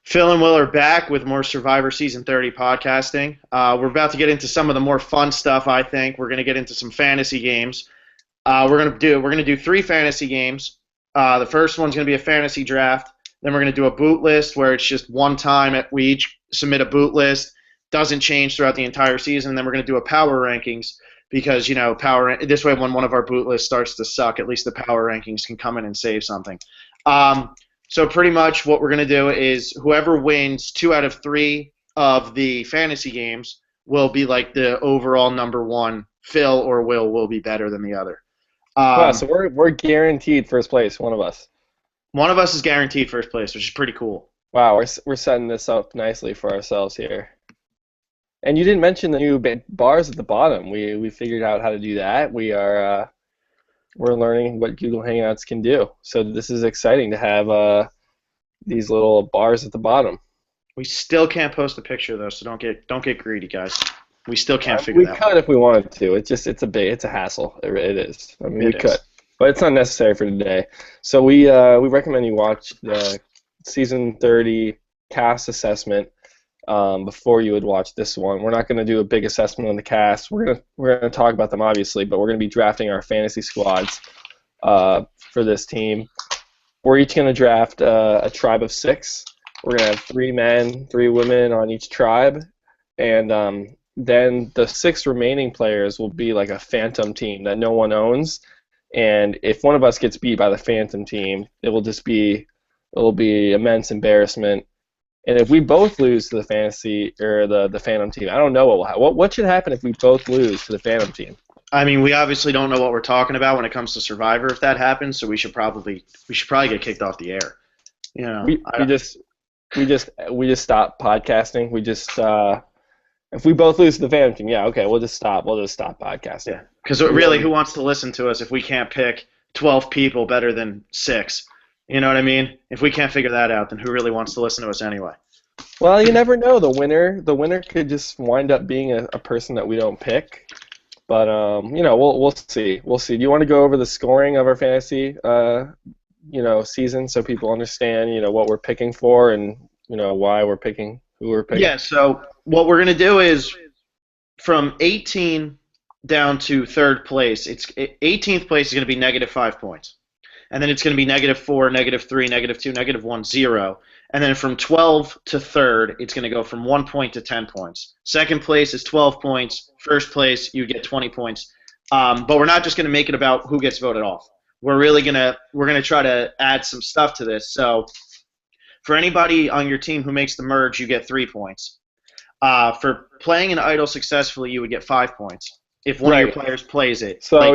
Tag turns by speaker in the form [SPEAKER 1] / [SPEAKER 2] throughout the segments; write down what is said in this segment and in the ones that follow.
[SPEAKER 1] Phil and Will are back with more Survivor Season 30 podcasting. We're about to get into some of the more fun stuff, I think. We're going to get into some fantasy games. We're going to do three fantasy games. The first one's going to be a fantasy draft. Then we're going to do a boot list where it's just one time we each submit a boot list. Doesn't change throughout the entire season. And then we're going to do a power rankings because, this way when one of our boot lists starts to suck, at least the power rankings can come in and save something. So pretty much what we're going to do is whoever wins 2 out of 3 of the fantasy games will be like the overall number one. Phil or Will be better than the other.
[SPEAKER 2] Wow, so we're guaranteed first place, one of us.
[SPEAKER 1] One of us is guaranteed first place, which is pretty cool.
[SPEAKER 2] Wow, we're setting this up nicely for ourselves here. And you didn't mention the new bars at the bottom. We figured out how to do that. We're learning what Google Hangouts can do. So this is exciting to have these little bars at the bottom.
[SPEAKER 1] We still can't post a picture though, so don't get greedy, guys. We still can't figure that out.
[SPEAKER 2] We could if we wanted to. It's a hassle. It is. I mean, we could, but it's not necessary for today. So we recommend you watch the season 30 cast assessment before you would watch this one. We're not going to do a big assessment on the cast. We're gonna talk about them obviously, but we're going to be drafting our fantasy squads for this team. We're each going to draft a tribe of 6. We're going to have 3 men, 3 women on each tribe, and then the 6 remaining players will be like a phantom team that no one owns. And if one of us gets beat by the phantom team, it'll be immense embarrassment. And if we both lose to the fantasy or the phantom team, I don't know what will happen. What should happen if we both lose to the phantom team?
[SPEAKER 1] I mean, we obviously don't know what we're talking about when it comes to Survivor if that happens, so we should probably get kicked off the air. You know,
[SPEAKER 2] we just stop podcasting. We just if we both lose to the phantom team, yeah, okay, we'll just stop podcasting.
[SPEAKER 1] Yeah, because really, who wants to listen to us if we can't pick 12 people better than 6? You know what I mean? If we can't figure that out, then who really wants to listen to us anyway?
[SPEAKER 2] Well, you never know. The winner could just wind up being a person that we don't pick. But we'll see. We'll see. Do you want to go over the scoring of our fantasy season so people understand what we're picking for and why we're picking who we're picking?
[SPEAKER 1] Yeah. So what we're gonna do is from 18 down to 3rd place. 18th place is gonna be -5 points, and then it's gonna be -4, -3, -2, -1, 0. And then from 12 to 3rd, it's going to go from 1 point to 10 points. 2nd place is 12 points. 1st place, you get 20 points. But we're not just going to make it about who gets voted off. We're going to try to add some stuff to this. So for anybody on your team who makes the merge, you get 3 points. For playing an idol successfully, you would get 5 points if one of your players plays it.
[SPEAKER 2] So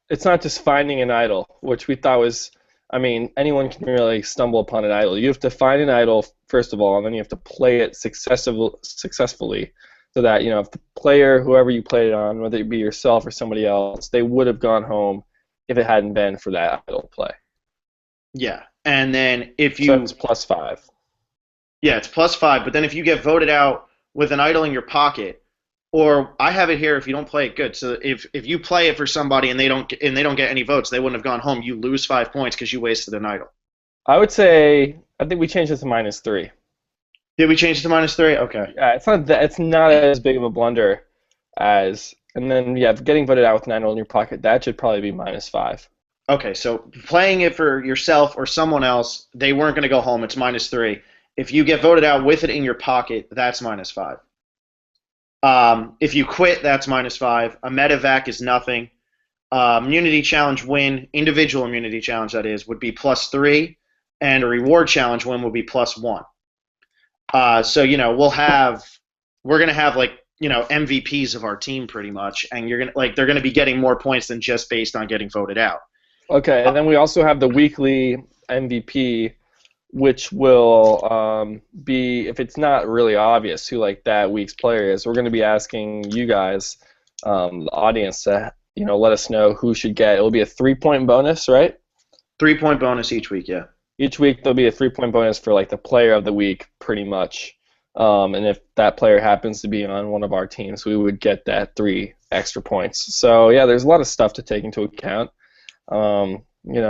[SPEAKER 2] it's not just finding an idol, which we thought was. I mean, anyone can really stumble upon an idol. You have to find an idol, first of all, and then you have to play it successfully so that, if the player, whoever you played it on, whether it be yourself or somebody else, they would have gone home if it hadn't been for that idol play.
[SPEAKER 1] Yeah, and then if you...
[SPEAKER 2] So it's +5.
[SPEAKER 1] Yeah, it's +5, but then if you get voted out with an idol in your pocket, or I have it here if you don't play it good. So if you play it for somebody and they don't get any votes, they wouldn't have gone home. You lose 5 points because you wasted an idol.
[SPEAKER 2] I think we changed it to -3.
[SPEAKER 1] Did we change it to -3? Okay.
[SPEAKER 2] Yeah, it's not as big of a blunder as, and then getting voted out with an idol in your pocket, that should probably be -5.
[SPEAKER 1] Okay, so playing it for yourself or someone else, they weren't going to go home. It's -3. If you get voted out with it in your pocket, that's -5. If you quit, that's -5. A medevac is nothing. Immunity challenge win, individual immunity challenge that is, would be +3, and a reward challenge win would be +1. So we're gonna have MVPs of our team pretty much, and they're gonna be getting more points than just based on getting voted out.
[SPEAKER 2] Okay, and then we also have the weekly MVP, which will be, if it's not really obvious who that week's player is, we're going to be asking you guys, the audience, to let us know who should get. It'll be a 3-point bonus, right?
[SPEAKER 1] 3-point bonus each week, yeah.
[SPEAKER 2] Each week there'll be a 3-point bonus for the player of the week, pretty much. And if that player happens to be on one of our teams, we would get that 3 extra points. So yeah, there's a lot of stuff to take into account. We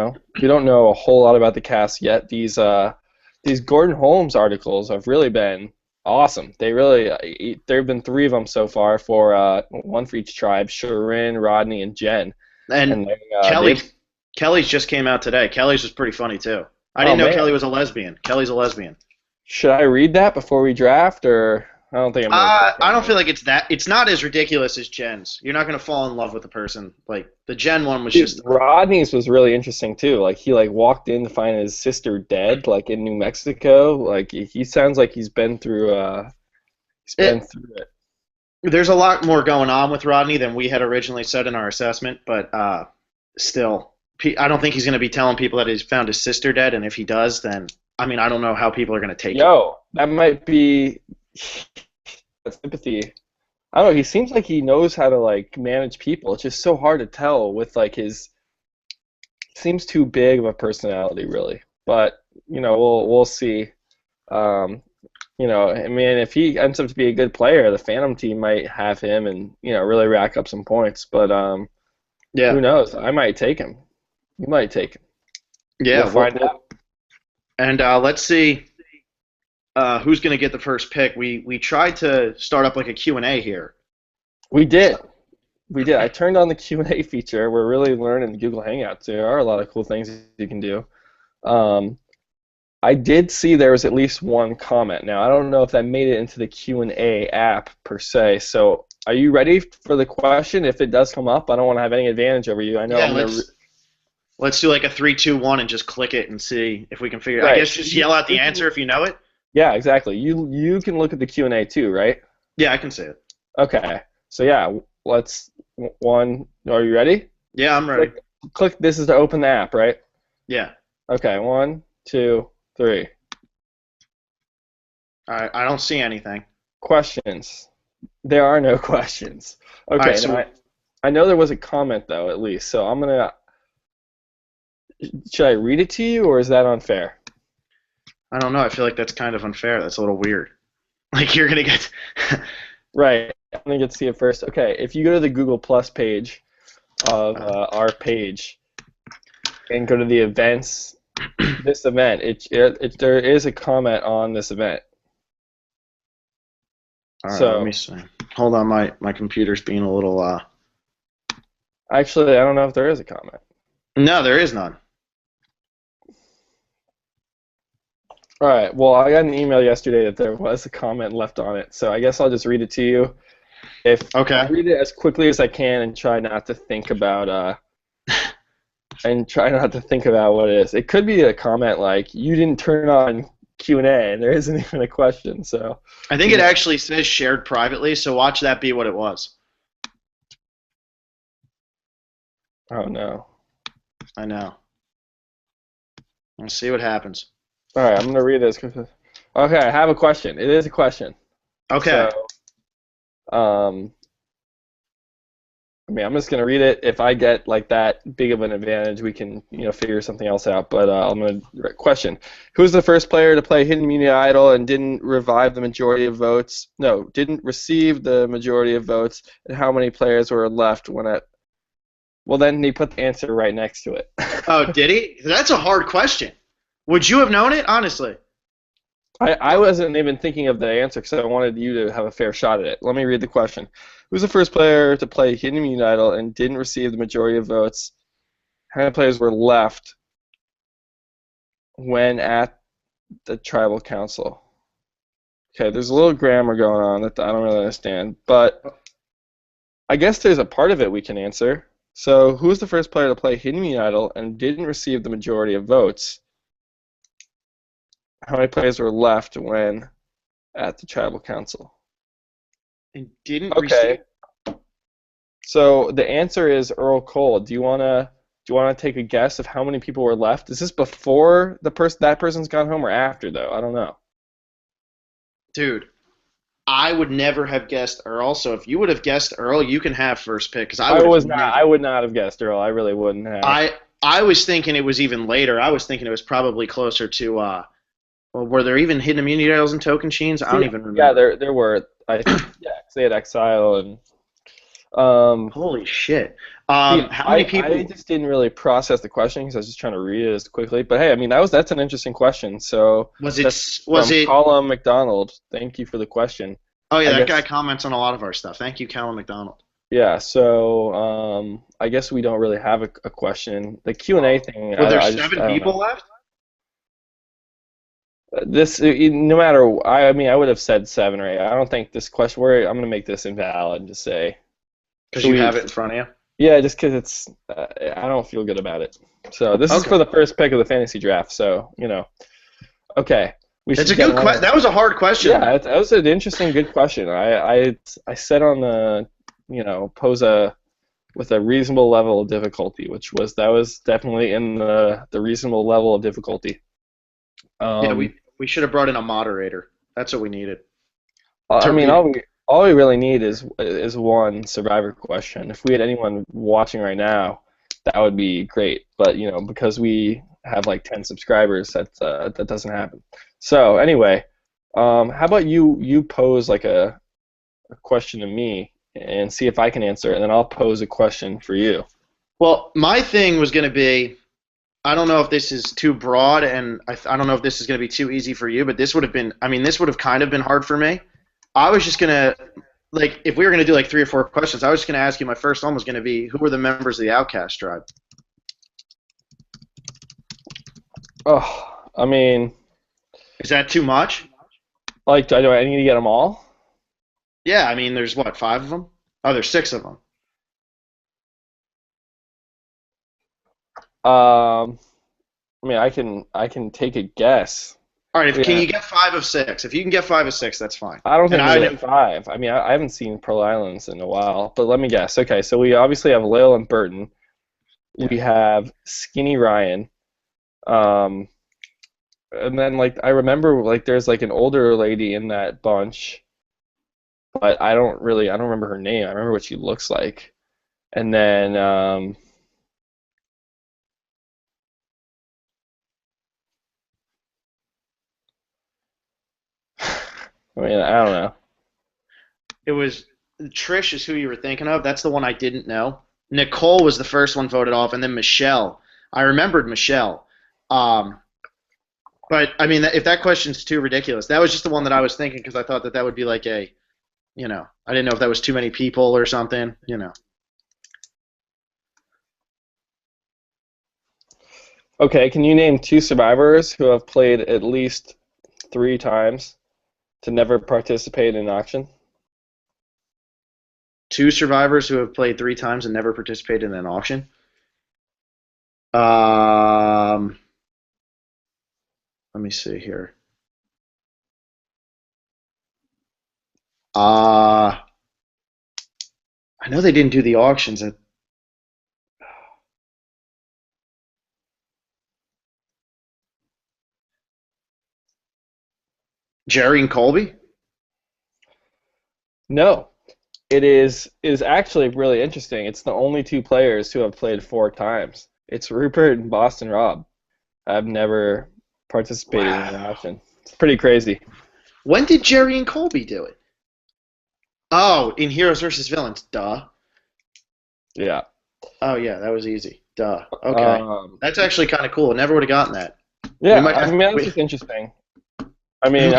[SPEAKER 2] don't know a whole lot about the cast yet. These these Gordon Holmes articles have really been awesome. There have been 3 of them so far for one for each tribe: Sharon, Rodney, and Jen.
[SPEAKER 1] And
[SPEAKER 2] And
[SPEAKER 1] Kelly's just came out today. Kelly's was pretty funny too. I
[SPEAKER 2] oh
[SPEAKER 1] didn't know
[SPEAKER 2] man,
[SPEAKER 1] Kelly was a lesbian. Kelly's a lesbian.
[SPEAKER 2] should I read that before we draft, or I don't think I'm gonna take
[SPEAKER 1] I don't
[SPEAKER 2] that.
[SPEAKER 1] feel like it's not as ridiculous as Jen's. You're not gonna fall in love with a person like the Jen one was
[SPEAKER 2] Dude,
[SPEAKER 1] just.
[SPEAKER 2] Rodney's was really interesting too. Like he walked in to find his sister dead, like in New Mexico. Like he sounds like he's been through
[SPEAKER 1] It,
[SPEAKER 2] it.
[SPEAKER 1] there's a lot more going on with Rodney than we had originally said in our assessment, but still, I don't think he's gonna be telling people that he's found his sister dead. And if he does, then I mean I don't know how people are gonna take it.
[SPEAKER 2] Yo, that might be sympathy. I don't know. He seems like he knows how to like manage people. It's just so hard to tell with like his. Seems too big of a personality, really. But we'll see. Um, I mean, if he ends up to be a good player, the Phantom team might have him and really rack up some points. But who
[SPEAKER 1] Yeah,
[SPEAKER 2] knows? I might take him. You might take him.
[SPEAKER 1] yeah.
[SPEAKER 2] We'll find out.
[SPEAKER 1] And let's see who's going to get the first pick. We tried to start up like a Q&A here.
[SPEAKER 2] We did. We did. I turned on the Q&A feature. We're really learning Google Hangouts. There are a lot of cool things you can do. I did see there was at least one comment. Now, I don't know if that made it into the Q&A app per se. So, are you ready for the question? If it does come up, I don't want to have any advantage over you. I know
[SPEAKER 1] let's do like a 3, 2, 1 and just click it and see if we can figure it out.
[SPEAKER 2] Right.
[SPEAKER 1] I guess just yell out the answer if you know it.
[SPEAKER 2] Yeah, exactly. You can look at the Q&A too, right?
[SPEAKER 1] Yeah, I can see it.
[SPEAKER 2] Okay. So yeah, let's Are you ready?
[SPEAKER 1] Yeah, I'm ready.
[SPEAKER 2] Click. This is to open the app, right?
[SPEAKER 1] Yeah.
[SPEAKER 2] Okay. 1, 2, 3.
[SPEAKER 1] All right. I don't see anything.
[SPEAKER 2] Questions. There are no questions. Okay.
[SPEAKER 1] All right, so
[SPEAKER 2] I know there was a comment though, at least. So I'm gonna. Should I read it to you, or is that unfair?
[SPEAKER 1] I don't know. I feel like that's kind of unfair. That's a little weird. Like you're gonna get.
[SPEAKER 2] Right. I'm gonna get to see it first. Okay. If you go to the Google Plus page of our page and go to the events, this event, there is a comment on this event.
[SPEAKER 1] All right.
[SPEAKER 2] So
[SPEAKER 1] Let me see. Hold on. My computer's being a little.
[SPEAKER 2] Actually, I don't know if there is a comment.
[SPEAKER 1] No, there is none.
[SPEAKER 2] All right. Well, I got an email yesterday that there was a comment left on it, so I guess I'll just read it to you. I'll read it as quickly as I can and try not to think about what it is. It could be a comment like you didn't turn on Q&A and there isn't even a question. So
[SPEAKER 1] I think it actually says shared privately. So watch that be what it was.
[SPEAKER 2] Oh no.
[SPEAKER 1] I know. Let's see what happens.
[SPEAKER 2] All right, I'm gonna read this. Okay, I have a question. It is a question.
[SPEAKER 1] Okay.
[SPEAKER 2] So, I mean, I'm just gonna read it. If I get like that big of an advantage, we can figure something else out. But I'm gonna question: who's the first player to play Hidden Immunity Idol and didn't revive the majority of votes? No, didn't receive the majority of votes. And how many players were left when it? Well, then he put the answer right next to it.
[SPEAKER 1] Oh, did he? That's a hard question. Would you have known it, honestly?
[SPEAKER 2] I wasn't even thinking of the answer because I wanted you to have a fair shot at it. Let me read the question. Who's the first player to play Hidden Immunity Idol and didn't receive the majority of votes? How many players were left when at the tribal council? Okay, there's a little grammar going on that I don't really understand, but I guess there's a part of it we can answer. So, who's the first player to play Hidden Immunity Idol and didn't receive the majority of votes? How many players were left when at the tribal council?
[SPEAKER 1] And didn't receive.
[SPEAKER 2] So the answer is Earl Cole. Do you wanna take a guess of how many people were left? Is this before that person's gone home or after though? I don't know.
[SPEAKER 1] Dude, I would never have guessed Earl. So if you would have guessed Earl, you can have first pick because I
[SPEAKER 2] would not have guessed Earl. I really wouldn't have.
[SPEAKER 1] I was thinking it was even later. I was thinking it was probably closer to. Well, were there even Hidden Immunity Idols and Token Sheens? I don't even remember.
[SPEAKER 2] Yeah, there were. Yeah, 'cause they had Exile and.
[SPEAKER 1] Holy shit.
[SPEAKER 2] See,
[SPEAKER 1] How many
[SPEAKER 2] I
[SPEAKER 1] people?
[SPEAKER 2] just didn't really process the question because I was just trying to read it as quickly. But hey, I mean that's an interesting question. So
[SPEAKER 1] Was it?
[SPEAKER 2] that's
[SPEAKER 1] Was
[SPEAKER 2] from
[SPEAKER 1] it?
[SPEAKER 2] Colin McDonald. Thank you for the question.
[SPEAKER 1] Oh yeah,
[SPEAKER 2] I
[SPEAKER 1] that guy
[SPEAKER 2] guess
[SPEAKER 1] comments on a lot of our stuff. Thank you, Callum McDonald.
[SPEAKER 2] yeah. So I guess we don't really have a question. The Q&A thing,
[SPEAKER 1] Were there
[SPEAKER 2] I
[SPEAKER 1] seven
[SPEAKER 2] don't know.
[SPEAKER 1] people left?
[SPEAKER 2] This no matter. I mean I would have said 7 or 8. I don't think this question. I'm gonna make this invalid and just say.
[SPEAKER 1] Because
[SPEAKER 2] Should
[SPEAKER 1] you
[SPEAKER 2] we?
[SPEAKER 1] have it in front of you.
[SPEAKER 2] Yeah, just because it's. I don't feel good about it. So this is
[SPEAKER 1] Okay.
[SPEAKER 2] for the first pick of the fantasy draft. So okay. We
[SPEAKER 1] That's
[SPEAKER 2] should
[SPEAKER 1] a
[SPEAKER 2] get
[SPEAKER 1] good
[SPEAKER 2] on.
[SPEAKER 1] question. That was a hard question,
[SPEAKER 2] Yeah,
[SPEAKER 1] though.
[SPEAKER 2] that was an interesting, good question. I said on the, pose a with a reasonable level of difficulty, that was definitely in the reasonable level of difficulty.
[SPEAKER 1] Yeah,
[SPEAKER 2] Um,
[SPEAKER 1] we should have brought in a moderator. That's what we needed.
[SPEAKER 2] I
[SPEAKER 1] To
[SPEAKER 2] mean,
[SPEAKER 1] read.
[SPEAKER 2] all we really need is one survivor question. If we had anyone watching right now, that would be great. But because we have like 10 subscribers, that doesn't happen. So anyway, how about you pose like a question to me and see if I can answer it, and then I'll pose a question for you.
[SPEAKER 1] Well, my thing was going to be, I don't know if this is too broad, and I don't know if this is going to be too easy for you, but this would have been, I mean, this would have kind of been hard for me. I was just going to, like, if we were going to do like 3 or 4 questions, I was just going to ask you, my first one was going to be, who were the members of the Outcast tribe?
[SPEAKER 2] Oh, I mean,
[SPEAKER 1] Is that too much?
[SPEAKER 2] like, do I need to get them all?
[SPEAKER 1] Yeah, I mean, there's what, 5 of them? Oh, there's 6 of them.
[SPEAKER 2] Um, I mean, I can take a guess.
[SPEAKER 1] All right, can
[SPEAKER 2] Yeah,
[SPEAKER 1] you get 5 of 6? If you can get 5 of 6, that's fine.
[SPEAKER 2] I don't
[SPEAKER 1] And
[SPEAKER 2] think we
[SPEAKER 1] I
[SPEAKER 2] can
[SPEAKER 1] know,
[SPEAKER 2] get five. I mean, I haven't seen Pearl Islands in a while, but let me guess. Okay, so we obviously have Lyle and Burton.
[SPEAKER 1] yeah.
[SPEAKER 2] We have Skinny Ryan. Um, and then like I remember like there's like an older lady in that bunch, but I don't remember her name. I remember what she looks like. And then I mean, I don't know.
[SPEAKER 1] It was Trish is who you were thinking of. That's the one I didn't know. Nicole was the first one voted off, and then Michelle. I remembered Michelle. Um, but I mean, if that question's too ridiculous, that was just the one that I was thinking because I thought that that would be like I didn't know if that was too many people or something.
[SPEAKER 2] Okay, can you name two survivors who have played at least 3 times to never participate in an auction?
[SPEAKER 1] Two survivors who have played 3 times and never participated in an auction. Um, Let me see here. Uh, I know they didn't do the auctions. Jerry and Colby.
[SPEAKER 2] No. It is actually really interesting. It's the only two players who have played 4 times. It's Rupert and Boston Rob. I've never participated in an
[SPEAKER 1] Wow.
[SPEAKER 2] auction. It's pretty crazy.
[SPEAKER 1] When did Jerry and Colby do it? Oh, in Heroes versus Villains. Duh.
[SPEAKER 2] Yeah.
[SPEAKER 1] Oh yeah, that was easy. Duh. Okay.
[SPEAKER 2] Um,
[SPEAKER 1] That's actually kind of cool. Never would have gotten that. We
[SPEAKER 2] yeah,
[SPEAKER 1] might
[SPEAKER 2] I
[SPEAKER 1] have.
[SPEAKER 2] mean that's just interesting. I mean,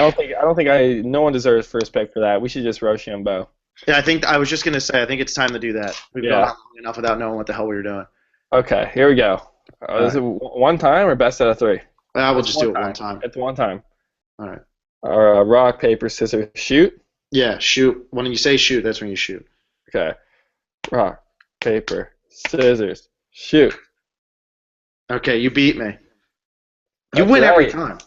[SPEAKER 2] no one deserves first pick for that. We should just Rochambeau.
[SPEAKER 1] Yeah, I think I was just gonna say. I think it's time to do that. We've gone
[SPEAKER 2] Yeah.
[SPEAKER 1] on long enough without knowing what the hell we were doing.
[SPEAKER 2] Okay, here we go.
[SPEAKER 1] All
[SPEAKER 2] Is it
[SPEAKER 1] right.
[SPEAKER 2] one time or best out of three?
[SPEAKER 1] We'll
[SPEAKER 2] It's
[SPEAKER 1] just
[SPEAKER 2] one
[SPEAKER 1] do it one
[SPEAKER 2] time.
[SPEAKER 1] time.
[SPEAKER 2] It's one time.
[SPEAKER 1] All right.
[SPEAKER 2] Rock, paper, scissors, shoot.
[SPEAKER 1] Yeah. Shoot. When you say shoot, that's when you shoot.
[SPEAKER 2] Okay. Rock, paper, scissors, shoot.
[SPEAKER 1] Okay. You beat me. You
[SPEAKER 2] That's
[SPEAKER 1] win every
[SPEAKER 2] right.
[SPEAKER 1] time.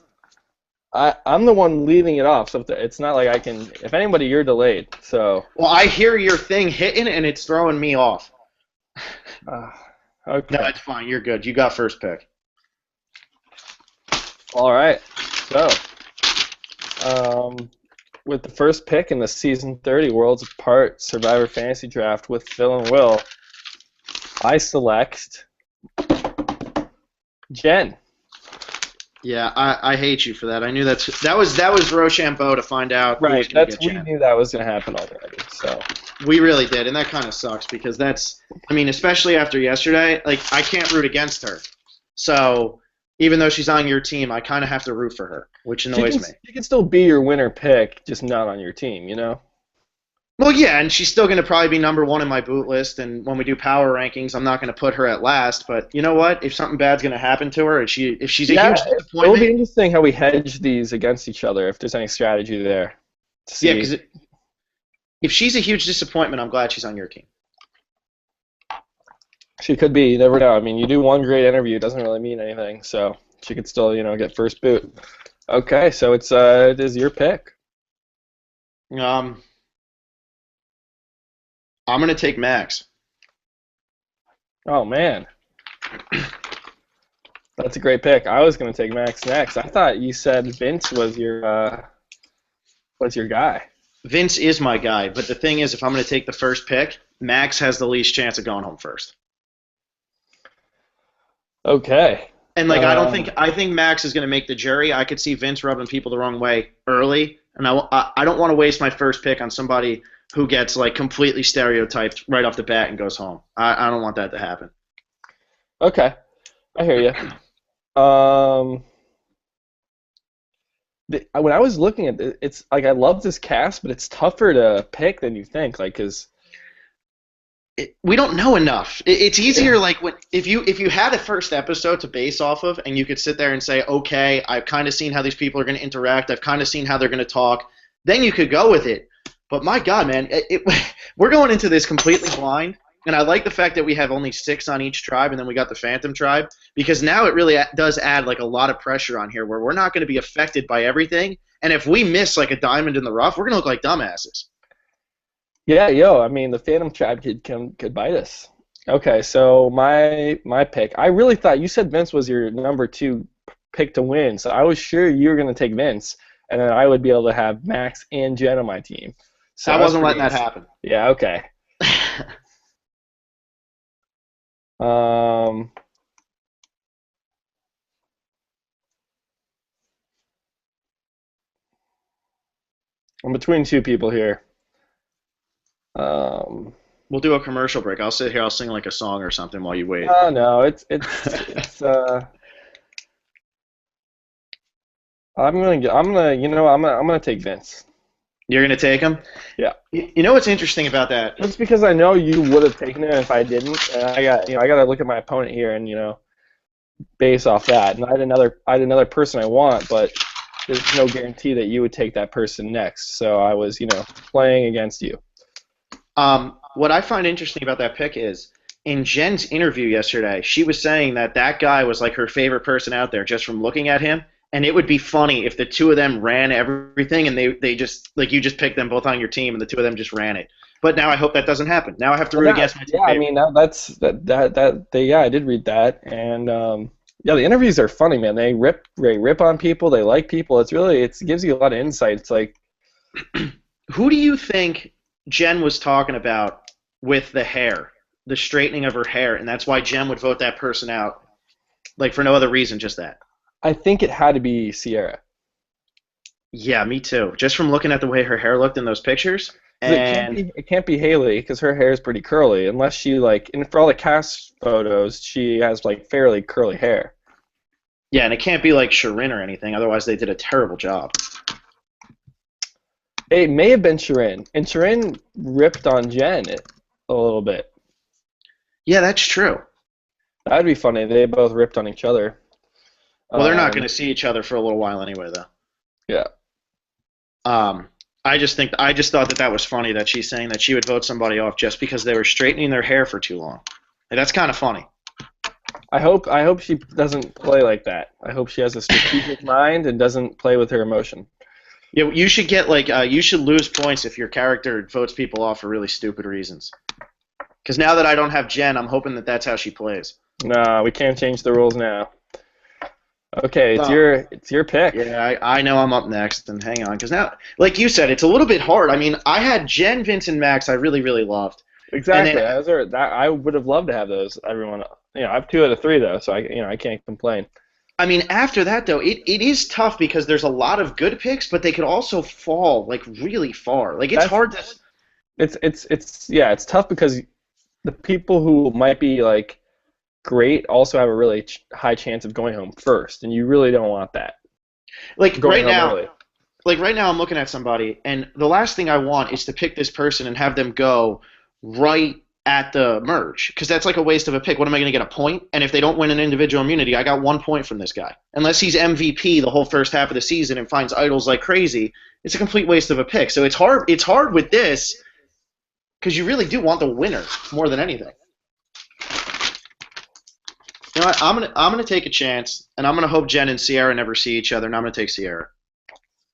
[SPEAKER 2] I'm the one leading it off, so it's not like I can. If anybody, you're delayed. So.
[SPEAKER 1] Well, I hear your thing hitting and it's throwing me off.
[SPEAKER 2] Uh,
[SPEAKER 1] No,
[SPEAKER 2] okay.
[SPEAKER 1] it's fine. You're good. You got first pick.
[SPEAKER 2] All right. So, with the first pick in the season 30 Worlds Apart Survivor Fantasy Draft with Phil and Will, I select Jen.
[SPEAKER 1] Yeah, I hate you for that. I knew that was Rochambeau to find out who was
[SPEAKER 2] Right.
[SPEAKER 1] going to get
[SPEAKER 2] We
[SPEAKER 1] Jen.
[SPEAKER 2] knew that was gonna happen already. So.
[SPEAKER 1] We really did, and that kind of sucks because I mean, especially after yesterday, like I can't root against her. So even though she's on your team, I kind of have to root for her, which annoys me.
[SPEAKER 2] She can still be your winner pick, just not on your team, you know?
[SPEAKER 1] Well, yeah, and she's still going to probably be number one in my boot list, and when we do power rankings, I'm not going to put her at last. But you know what? If something bad's going to happen to her, if she's a huge disappointment,
[SPEAKER 2] it'll be interesting how we hedge these against each other, if there's any strategy there.
[SPEAKER 1] Yeah, because if she's a huge disappointment, I'm glad she's on your team.
[SPEAKER 2] She could be. You never know. I mean, you do one great interview, it doesn't really mean anything. So she could still, get first boot. Okay, so it is your pick.
[SPEAKER 1] I'm going to take Max.
[SPEAKER 2] Oh, man. That's a great pick. I was going to take Max next. I thought you said Vince was your guy.
[SPEAKER 1] Vince is my guy, but the thing is, if I'm going to take the first pick, Max has the least chance of going home first.
[SPEAKER 2] Okay.
[SPEAKER 1] And I think Max is going to make the jury. I could see Vince rubbing people the wrong way early, and I don't want to waste my first pick on somebody who gets like completely stereotyped right off the bat and goes home. I don't want that to happen.
[SPEAKER 2] Okay, I hear you. When I was looking at it, it's like I love this cast, but it's tougher to pick than you think. Like,
[SPEAKER 1] we don't know enough. It's easier if you had a first episode to base off of, and you could sit there and say, okay, I've kind of seen how these people are going to interact. I've kind of seen how they're going to talk. Then you could go with it. But my God, man, we're going into this completely blind, and I like the fact that we have only 6 on each tribe, and then we got the Phantom tribe, because now it really does add like a lot of pressure on here, where we're not going to be affected by everything, and if we miss like a diamond in the rough, we're going to look like dumbasses.
[SPEAKER 2] Yeah, I mean, the Phantom tribe could bite us. Okay, so my pick, I really thought you said Vince was your number 2 pick to win, so I was sure you were going to take Vince, and then I would be able to have Max and Jen on my team. So
[SPEAKER 1] I wasn't letting that happen.
[SPEAKER 2] Yeah, okay. I'm between 2 people here.
[SPEAKER 1] We'll do a commercial break. I'll sit here. I'll sing like a song or something while you wait.
[SPEAKER 2] Oh no, it's I'm gonna take Vince.
[SPEAKER 1] You're gonna take him?
[SPEAKER 2] Yeah.
[SPEAKER 1] You know what's interesting about that?
[SPEAKER 2] It's because I know you would have taken him if I didn't. And I gotta look at my opponent here and base off that. And I had another person I want, but there's no guarantee that you would take that person next. So I was playing against you.
[SPEAKER 1] What I find interesting about that pick is in Jen's interview yesterday, she was saying that guy was like her favorite person out there just from looking at him. And it would be funny if the 2 of them ran everything and they just, like, you just picked them both on your team and the 2 of them just ran it. But now I hope that doesn't happen. Now I have to root against my team.
[SPEAKER 2] Yeah, I mean, I did read that. And, the interviews are funny, man. They rip on people. They like people. It gives you a lot of insight. It's like,
[SPEAKER 1] who do you think Jen was talking about with the hair, the straightening of her hair, and that's why Jen would vote that person out, like for no other reason, just that?
[SPEAKER 2] I think it had to be Sierra.
[SPEAKER 1] Yeah, me too. Just from looking at the way her hair looked in those pictures. And
[SPEAKER 2] it can't be Haley because her hair is pretty curly, unless she and for all the cast photos, she has like fairly curly hair.
[SPEAKER 1] Yeah, and it can't be like Sharon or anything, otherwise they did a terrible job.
[SPEAKER 2] It may have been Sharon, and Sharon ripped on Jen a little bit.
[SPEAKER 1] Yeah, that's true.
[SPEAKER 2] That'd be funny. They both ripped on each other.
[SPEAKER 1] Well, they're not going to see each other for a little while anyway, though.
[SPEAKER 2] Yeah.
[SPEAKER 1] I just thought that was funny that she's saying that she would vote somebody off just because they were straightening their hair for too long. And that's kind of funny.
[SPEAKER 2] I hope she doesn't play like that. I hope she has a strategic mind and doesn't play with her emotion.
[SPEAKER 1] Yeah, you should get you should lose points if your character votes people off for really stupid reasons. Because now that I don't have Jen, I'm hoping that that's how she plays.
[SPEAKER 2] No, we can't change the rules now. Okay, it's your pick.
[SPEAKER 1] Yeah, I know I'm up next, and hang on, because now, like you said, it's a little bit hard. I mean, I had Jen, Vince, and Max. I really, really loved.
[SPEAKER 2] Exactly. I would have loved to have those. Everyone, I have 2 out of 3 though, so I can't complain.
[SPEAKER 1] I mean, after that though, it is tough because there's a lot of good picks, but they could also fall like really far. Like it's hard to.
[SPEAKER 2] it's tough because the people who might be like great also have a really high chance of going home first, and you really don't want that.
[SPEAKER 1] Like
[SPEAKER 2] Going
[SPEAKER 1] right
[SPEAKER 2] home
[SPEAKER 1] now,
[SPEAKER 2] early.
[SPEAKER 1] like right now I'm looking at somebody and the last thing I want is to pick this person and have them go right at the merge because that's like a waste of a pick. What am I going to get a point? And if they don't win an individual immunity, I got 1 point from this guy. Unless he's MVP the whole first half of the season and finds idols like crazy, it's a complete waste of a pick. So it's hard. It's hard with this because you really do want the winner more than anything. You know what? I'm gonna take a chance and I'm gonna hope Jen and Sierra never see each other, and I'm gonna take Sierra.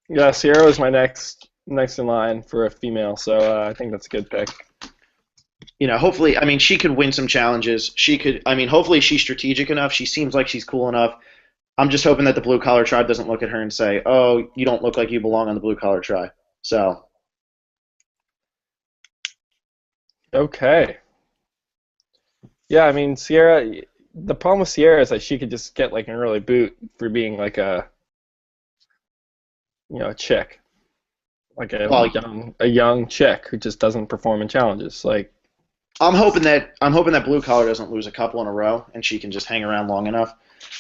[SPEAKER 2] Yeah, Sierra was my next in line for a female, so I think that's a good pick.
[SPEAKER 1] Hopefully, I mean, she could win some challenges. Hopefully she's strategic enough. She seems like she's cool enough. I'm just hoping that the blue collar tribe doesn't look at her and say, "Oh, you don't look like you belong on the blue collar tribe." So,
[SPEAKER 2] Okay. Yeah, I mean Sierra. The problem with Sierra is that she could just get like an early boot for being like a chick, like
[SPEAKER 1] well,
[SPEAKER 2] a young chick who just doesn't perform in challenges. Like,
[SPEAKER 1] I'm hoping that blue collar doesn't lose a couple in a row and she can just hang around long enough.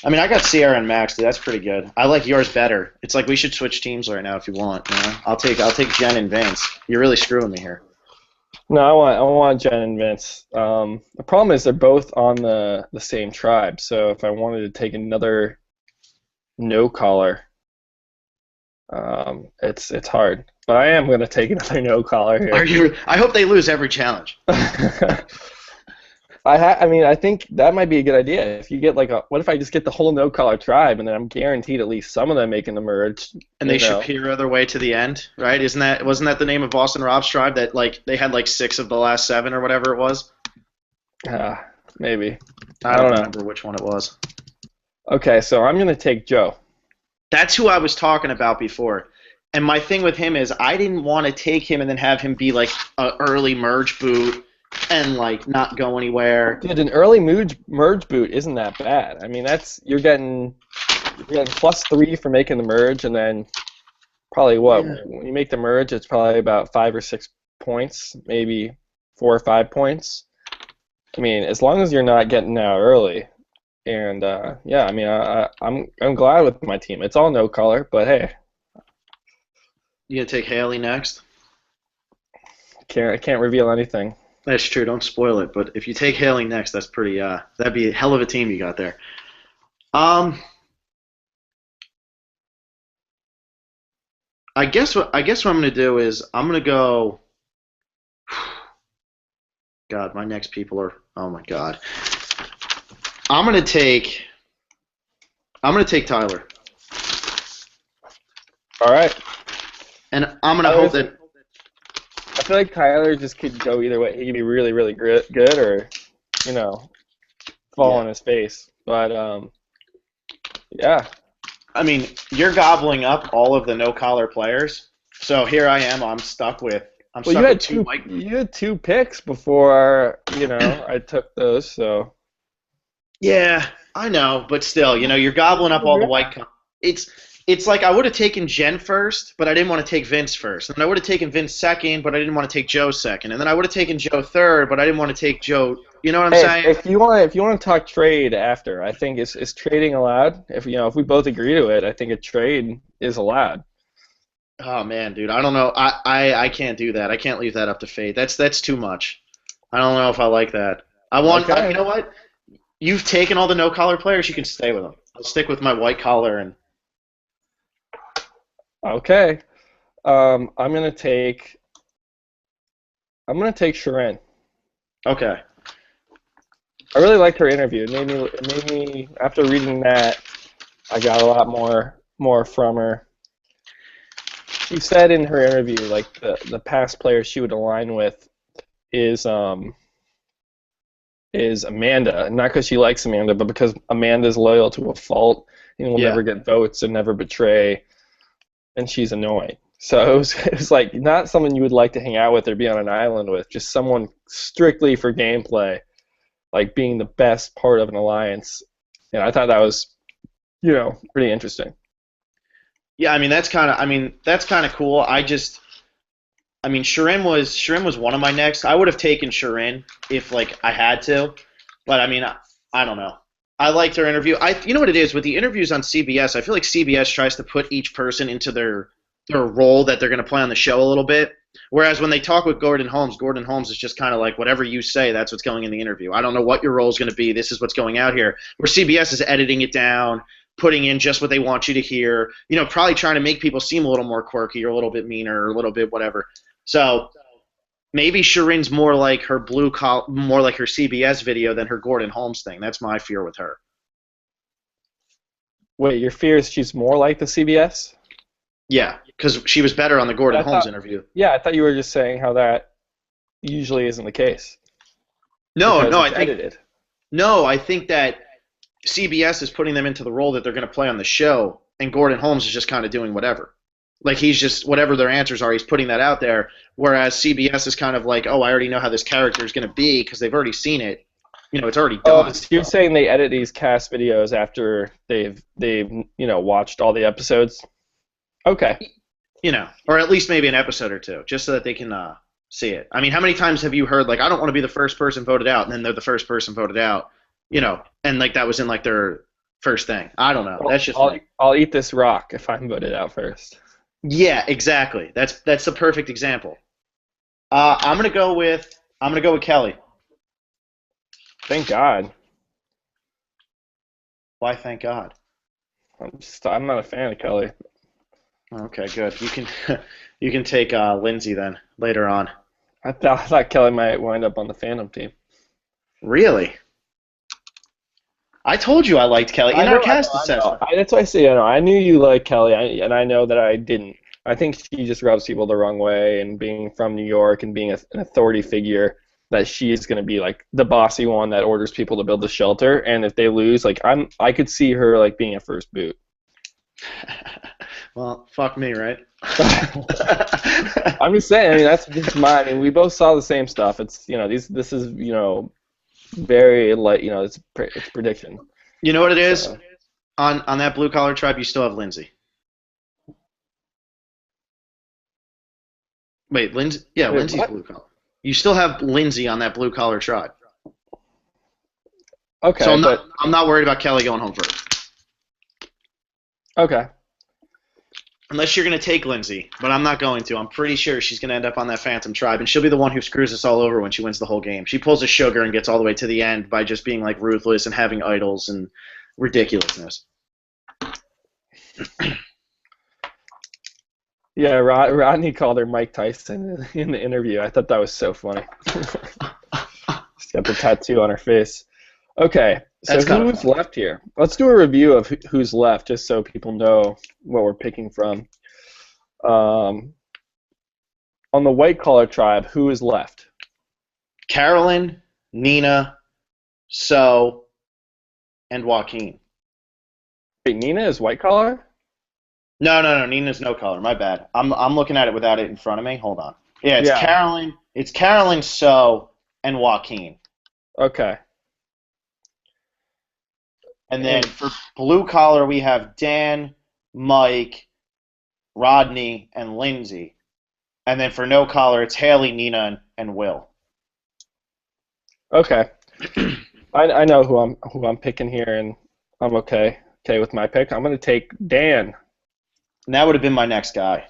[SPEAKER 1] I mean, I got Sierra and Max, dude. That's pretty good. I like yours better. It's like we should switch teams right now if you want. I'll take Jen and Vince. You're really screwing me here.
[SPEAKER 2] no, I want Jen and Vince. The problem is they're both on the same tribe, so if I wanted to take another no collar, it's hard. But I am going to take another no collar
[SPEAKER 1] Are
[SPEAKER 2] here.
[SPEAKER 1] you? I hope they lose every challenge.
[SPEAKER 2] I mean, I think that might be a good idea. If you get like what if I just get the whole no collar tribe, and then I'm guaranteed at least some of them making the merge.
[SPEAKER 1] And they Shapiro their way to the end, right? Wasn't that the name of Boston Rob's tribe that like they had like 6 of the last 7 or whatever it was?
[SPEAKER 2] Maybe.
[SPEAKER 1] I don't remember which one it was.
[SPEAKER 2] Okay, so I'm gonna take Joe.
[SPEAKER 1] That's who I was talking about before. And my thing with him is I didn't want to take him and then have him be like an early merge boot and like not go anywhere.
[SPEAKER 2] Dude, an early merge boot isn't that bad. I mean, you're getting +3 for making the merge, and then probably when you make the merge, it's probably about 5 or 6 points, maybe 4 or 5 points. I mean, as long as you're not getting out early, and yeah, I mean, I'm glad with my team. It's all no color, but hey,
[SPEAKER 1] You gonna take Haley next?
[SPEAKER 2] I can't reveal anything.
[SPEAKER 1] That's true. Don't spoil it. But if you take Haley next, that's pretty. That'd be a hell of a team you got there. I guess what I'm gonna do is I'm gonna go. God, my next people are. Oh my God. I'm gonna take. I'm gonna take Tyler,
[SPEAKER 2] All right.
[SPEAKER 1] and I'm gonna hope that.
[SPEAKER 2] I feel like Tyler just could go either way. He could be really, really good, or fall on his face. But yeah.
[SPEAKER 1] I mean, you're gobbling up all of the no collar players, so here I am. I'm stuck with.
[SPEAKER 2] Well, you had 2 picks before I took those. So.
[SPEAKER 1] Yeah, I know, but still, you're gobbling up all the white. It's like I would have taken Jen first, but I didn't want to take Vince first. And I would have taken Vince second, but I didn't want to take Joe second. And then I would have taken Joe third, but I didn't want to take Joe. You know what I'm saying?
[SPEAKER 2] If you want to talk trade after, I think is trading allowed? If we both agree to it, I think a trade is allowed.
[SPEAKER 1] Oh man, dude, I don't know. I can't do that. I can't leave that up to fate. That's too much. I don't know if I like that. You know what? You've taken all the no collar players. You can stay with them. I'll stick with my white collar and.
[SPEAKER 2] Okay. I'm gonna take Sharon.
[SPEAKER 1] Okay.
[SPEAKER 2] I really liked her interview. It made me after reading that, I got a lot more from her. She said in her interview, like the past player she would align with is Amanda, not because she likes Amanda, but because Amanda's loyal to a fault and will never get votes and never betray, and she's annoying. So it was like not someone you would like to hang out with or be on an island with, just someone strictly for gameplay, like being the best part of an alliance. And I thought that was, pretty interesting.
[SPEAKER 1] Yeah, I mean that's kind of cool. I mean, Shirin was one of my next. I would have taken Shirin if like I had to, but I mean, I don't know. I liked her interview. You know what it is with the interviews on CBS. I feel like CBS tries to put each person into their role that they're going to play on the show a little bit. Whereas when they talk with Gordon Holmes is just kind of like whatever you say, that's what's going in the interview. I don't know what your role is going to be. This is what's going out here. Where CBS is editing it down, putting in just what they want you to hear. Probably trying to make people seem a little more quirky or a little bit meaner or a little bit whatever. So maybe Shirin's more like her more like her CBS video than her Gordon Holmes thing. That's my fear with her.
[SPEAKER 2] Wait, your fear is she's more like the CBS?
[SPEAKER 1] Yeah, because she was better on the Gordon Holmes interview.
[SPEAKER 2] Yeah, I thought you were just saying how that usually isn't the case.
[SPEAKER 1] No, I think that CBS is putting them into the role that they're going to play on the show, and Gordon Holmes is just kind of doing whatever. Like he's just whatever their answers are, he's putting that out there. Whereas CBS is kind of like, oh, I already know how this character is going to be because they've already seen it. It's already done.
[SPEAKER 2] Oh, so you're saying they edit these cast videos after they've watched all the episodes? Okay.
[SPEAKER 1] Or at least maybe an episode or two, just so that they can see it. I mean, how many times have you heard like, I don't want to be the first person voted out, and then they're the first person voted out, and like that was in like their first thing. I don't know. That's just
[SPEAKER 2] I'll eat this rock if I'm voted out first.
[SPEAKER 1] Yeah, exactly. That's the perfect example. I'm gonna go with Kelly.
[SPEAKER 2] Thank God.
[SPEAKER 1] Why? Thank God.
[SPEAKER 2] I'm not a fan of Kelly.
[SPEAKER 1] Okay, good. You can take Lindsay then later on.
[SPEAKER 2] I thought Kelly might wind up on the Phantom team.
[SPEAKER 1] Really? I told you I liked Kelly in our cast assessment.
[SPEAKER 2] That's why I say I knew you liked Kelly, and I know that I didn't. I think she just rubs people the wrong way, and being from New York and being an authority figure, that she is going to be like the bossy one that orders people to build the shelter, and if they lose, like I could see her like being a first boot.
[SPEAKER 1] Well, fuck me, right?
[SPEAKER 2] I'm just saying. I mean, that's just mine. I mean, we both saw the same stuff. It's this is very like it's prediction.
[SPEAKER 1] You know what it is? On that blue collar tribe, you still have Lindsay. Wait, Lindsay? Yeah, Lindsay's blue collar. You still have Lindsay on that blue collar tribe.
[SPEAKER 2] Okay,
[SPEAKER 1] so I'm not worried about Kelly going home first.
[SPEAKER 2] Okay.
[SPEAKER 1] Unless you're going to take Lindsay, but I'm not going to. I'm pretty sure she's going to end up on that Phantom tribe, and she'll be the one who screws us all over when she wins the whole game. She pulls a sugar and gets all the way to the end by just being like ruthless and having idols and ridiculousness.
[SPEAKER 2] Yeah, Rodney called her Mike Tyson in the interview. I thought that was so funny. She's got the tattoo on her face. Okay, so who's left here? Let's do a review of who's left, just so people know what we're picking from. On the white collar tribe, who is left?
[SPEAKER 1] Carolyn, Nina, So, and Joaquin.
[SPEAKER 2] Wait, Nina is white collar?
[SPEAKER 1] No. Nina's no color. My bad. I'm looking at it without it in front of me. Hold on. Yeah, it's Carolyn. It's Carolyn, So, and Joaquin.
[SPEAKER 2] Okay.
[SPEAKER 1] And then for blue collar, we have Dan, Mike, Rodney, and Lindsay. And then for no collar, it's Haley, Nina, and Will.
[SPEAKER 2] Okay. I know who I'm picking here, and I'm okay with my pick. I'm going to take Dan.
[SPEAKER 1] And that would have been my next guy.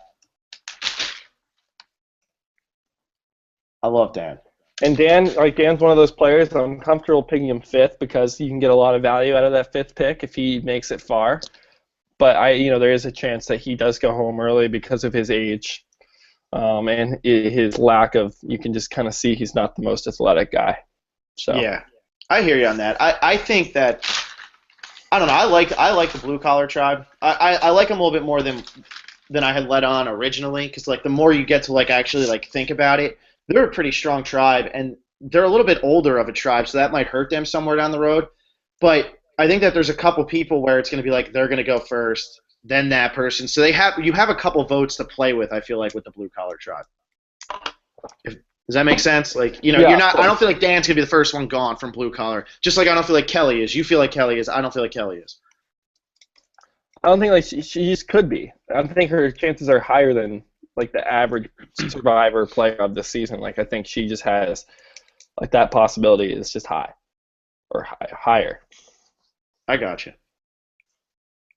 [SPEAKER 1] I love Dan.
[SPEAKER 2] And Dan's one of those players that I'm comfortable picking him fifth because you can get a lot of value out of that fifth pick if he makes it far. But there is a chance that he does go home early because of his age, and his lack of. You can just kind of see he's not the most athletic guy. So
[SPEAKER 1] yeah, I hear you on that. I think that I don't know. I like the blue collar tribe. I like them a little bit more than I had let on originally because like the more you get to like actually like think about it. They're a pretty strong tribe, and they're a little bit older of a tribe, so that might hurt them somewhere down the road. But I think that there's a couple people where it's going to be like they're going to go first, then that person. So you have a couple votes to play with. I feel like with the blue collar tribe. Does that make sense? Like you're not. I don't feel like Dan's going to be the first one gone from blue collar. Just like I don't feel like Kelly is. You feel like Kelly is. I don't feel like Kelly is.
[SPEAKER 2] I don't think like she just could be. I think her chances are higher than like the average survivor player of the season. Like I think she just has like that possibility is just high or higher.
[SPEAKER 1] I got you.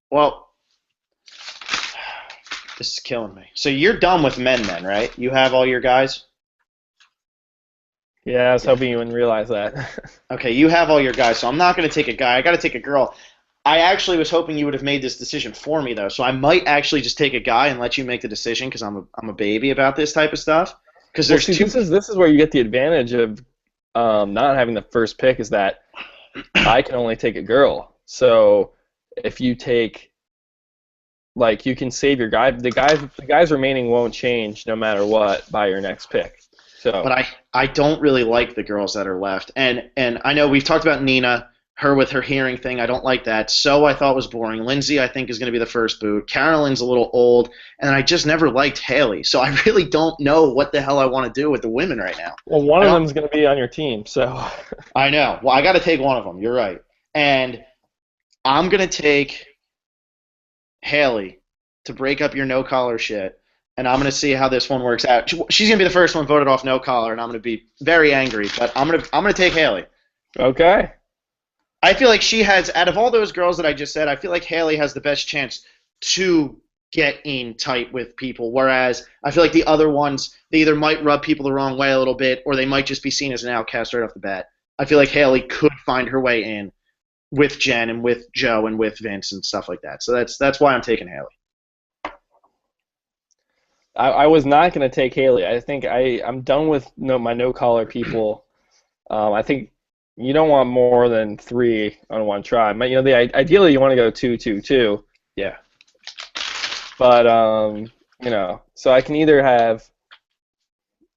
[SPEAKER 1] Well, this is killing me. So you're done with men then, right? You have all your guys?
[SPEAKER 2] Yeah, I was hoping you wouldn't realize that.
[SPEAKER 1] Okay, you have all your guys, so I'm not going to take a guy. I got to take a girl. I actually was hoping you would have made this decision for me, though, so I might actually just take a guy and let you make the decision because I'm a baby about this type of stuff. Because
[SPEAKER 2] Well,
[SPEAKER 1] there's
[SPEAKER 2] see,
[SPEAKER 1] two.
[SPEAKER 2] this is where you get the advantage of not having the first pick is that I can only take a girl. So if you take, like, you can save your guy. The guys remaining won't change no matter what by your next pick. So,
[SPEAKER 1] But I don't really like the girls that are left, and I know we've talked about Nina, her with her hearing thing. I don't like that. So I thought was boring. Lindsay I think is going to be the first boot. Carolyn's a little old, and I just never liked Haley. So I really don't know what the hell I want to do with the women right now.
[SPEAKER 2] well, one of them is going to be on your team. So,
[SPEAKER 1] I know. Well, I got to take one of them. You're right, and I'm going to take Haley to break up your no collar shit. And I'm going to see how this one works out. She's going to be the first one voted off no collar, and I'm going to be very angry. But I'm going to take Haley.
[SPEAKER 2] okay.
[SPEAKER 1] I feel like she has, out of all those girls that I just said, I feel like Haley has the best chance to get in tight with people. Whereas I feel like the other ones, they either might rub people the wrong way a little bit, or they might just be seen as an outcast right off the bat. I feel like Haley could find her way in with Jen and with Joe and with Vince and stuff like that. So that's why I'm taking Haley.
[SPEAKER 2] I was not going to take Haley. I think I'm done with my no-collar people. I think you don't want more than 3 on one tribe. Ideally you want to go 2-2-2.
[SPEAKER 1] Yeah.
[SPEAKER 2] But so I can either have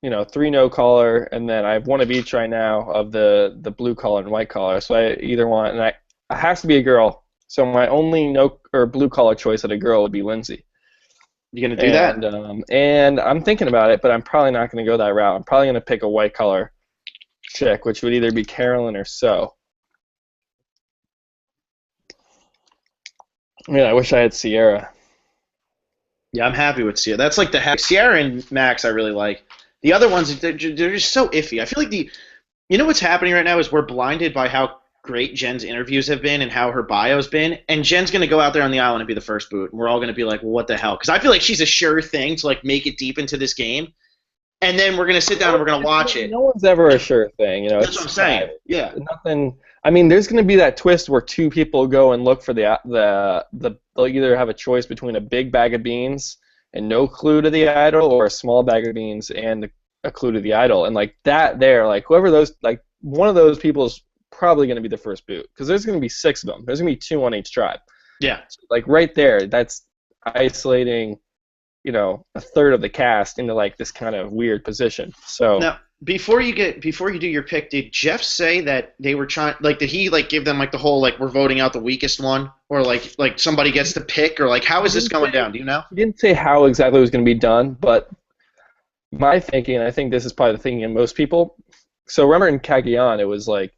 [SPEAKER 2] 3 no-collar, and then I have one of each right now of the blue collar and white collar. So I either want, and I it has to be a girl. So my only blue collar choice of a girl would be Lindsay.
[SPEAKER 1] You gonna do that?
[SPEAKER 2] And I'm thinking about it, but I'm probably not going to go that route. I'm probably going to pick a white collar chick, which would either be Carolyn or So. Yeah, I wish I had Sierra.
[SPEAKER 1] Yeah, I'm happy with Sierra. That's like Sierra and Max I really like. The other ones, they're just so iffy. I feel like you know what's happening right now is we're blinded by how great Jen's interviews have been and how her bio's been, and Jen's going to go out there on the island and be the first boot, and we're all going to be like, well, what the hell? Because I feel like she's a sure thing to like make it deep into this game, and then we're going to sit down and we're going to watch it.
[SPEAKER 2] No one's ever a sure thing,
[SPEAKER 1] That's what I'm saying. Yeah.
[SPEAKER 2] Nothing. I mean, there's going to be that twist where 2 people go and look for they'll either have a choice between a big bag of beans and no clue to the idol, or a small bag of beans and a clue to the idol, and like that there, like whoever those, like one of those people is probably going to be the first boot, because there's going to be 6 of them. There's going to be 2 on each tribe.
[SPEAKER 1] Yeah.
[SPEAKER 2] So, like right there, that's isolating, a third of the cast into like this kind of weird position. So
[SPEAKER 1] now, before you do your pick, did Jeff say that they were trying, like, did he like give them like the whole like we're voting out the weakest one, or like somebody gets to pick, or like how is this going down? Do you know?
[SPEAKER 2] He didn't say how exactly it was going to be done, but my thinking, and I think this is probably the thinking of most people. So remember in Cagayan, it was like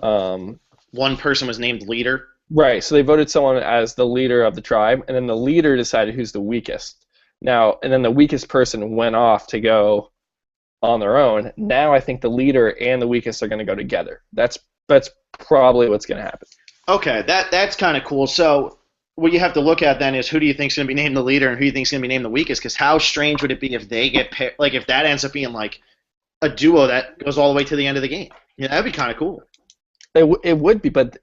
[SPEAKER 1] one person was named leader.
[SPEAKER 2] Right, so they voted someone as the leader of the tribe, and then the leader decided who's the weakest. Now, and then the weakest person went off to go on their own. Now I think the leader and the weakest are going to go together. That's probably what's going to happen. Okay,
[SPEAKER 1] that's kind of cool. So what you have to look at then is who do you think is going to be named the leader and who do you think is going to be named the weakest? Because how strange would it be if they get paired, like if that ends up being like a duo that goes all the way to the end of the game? Yeah, that'd be kind of cool.
[SPEAKER 2] It would be, but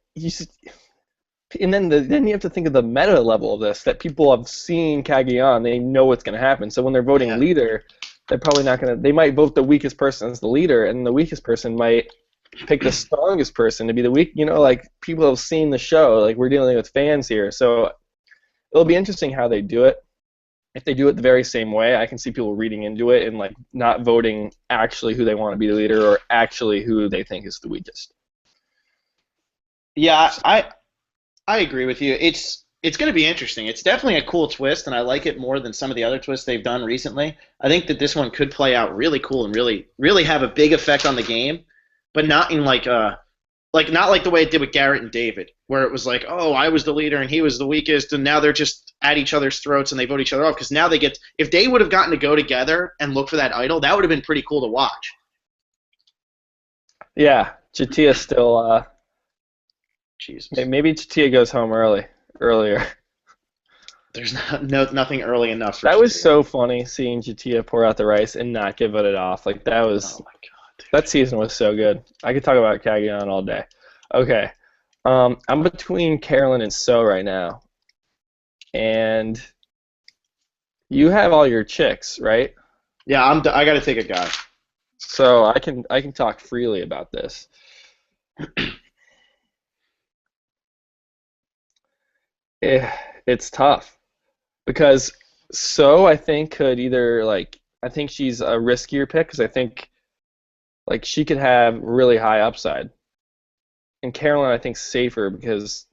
[SPEAKER 2] and then you have to think of the meta level of this, that people have seen Cagayan, they know what's going to happen. So when they're voting leader, they're probably not going to, they might vote the weakest person as the leader, and the weakest person might pick the strongest person to be the weak, like people have seen the show, like we're dealing with fans here. So it'll be interesting how they do it. If they do it the very same way, I can see people reading into it and like not voting actually who they want to be the leader or actually who they think is the weakest.
[SPEAKER 1] Yeah, I agree with you. It's going to be interesting. It's definitely a cool twist, and I like it more than some of the other twists they've done recently. I think that this one could play out really cool and really have a big effect on the game, but not in like not like the way it did with Garrett and David, where it was like, oh, I was the leader and he was the weakest, and now they're just at each other's throats and they vote each other off because now they get – if they would have gotten to go together and look for that idol, that would have been pretty cool to watch.
[SPEAKER 2] Yeah, Chatia still
[SPEAKER 1] Jesus.
[SPEAKER 2] Maybe Chatia goes home earlier.
[SPEAKER 1] There's nothing early enough for
[SPEAKER 2] That
[SPEAKER 1] Chatia.
[SPEAKER 2] was so funny seeing Chatia pour out the rice and not get voted off. Like that was
[SPEAKER 1] Oh my God, dude.
[SPEAKER 2] That season was so good. I could talk about Cagayan all day. Okay. I'm between Carolyn and So right now. And you have all your chicks, right?
[SPEAKER 1] Yeah, I got to take a guy.
[SPEAKER 2] So I can talk freely about this. It's tough because So I think could either I think she's a riskier pick because I think she could have really high upside, and Carolyn I think safer because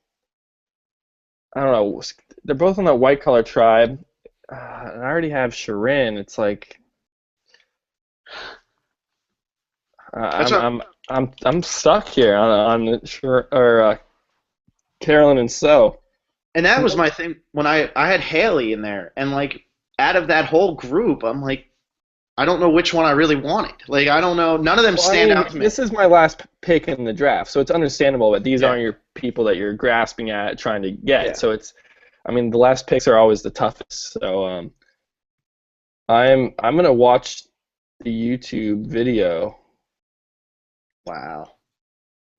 [SPEAKER 2] I don't know, they're both on that white collar tribe, and I already have Sharin. It's like I'm stuck here on Carolyn and So.
[SPEAKER 1] And that was my thing when I had Haley in there, and out of that whole group, I'm like, I don't know which one I really wanted. I don't know. None of them stand out to me.
[SPEAKER 2] This is my last pick in the draft, so it's understandable that these aren't your people that you're grasping at trying to get. Yeah. So the last picks are always the toughest. So I'm gonna watch the YouTube video.
[SPEAKER 1] Wow.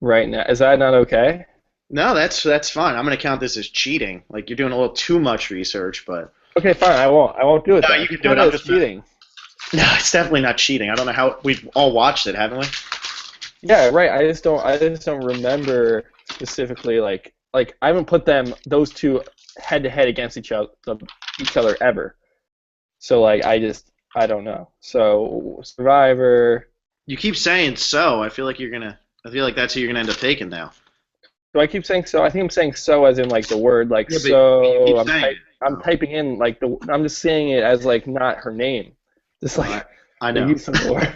[SPEAKER 2] Right now, is that not okay?
[SPEAKER 1] No, that's fine. I'm gonna count this as cheating. You're doing a little too much research, but
[SPEAKER 2] okay, fine. I won't do it.
[SPEAKER 1] No, you can do it. I'm just
[SPEAKER 2] cheating.
[SPEAKER 1] No, it's definitely not cheating. I don't know how we've all watched it, haven't we?
[SPEAKER 2] Yeah, right. I just don't remember specifically I haven't put those two head to head against each other ever. So I don't know. So Survivor.
[SPEAKER 1] You keep saying So. I feel like that's who you're gonna end up taking now.
[SPEAKER 2] Do I keep saying So? I think I'm saying So as in the word
[SPEAKER 1] Yeah,
[SPEAKER 2] So. I'm typing in I'm just saying it as not her name. Just
[SPEAKER 1] I know.
[SPEAKER 2] Use some word.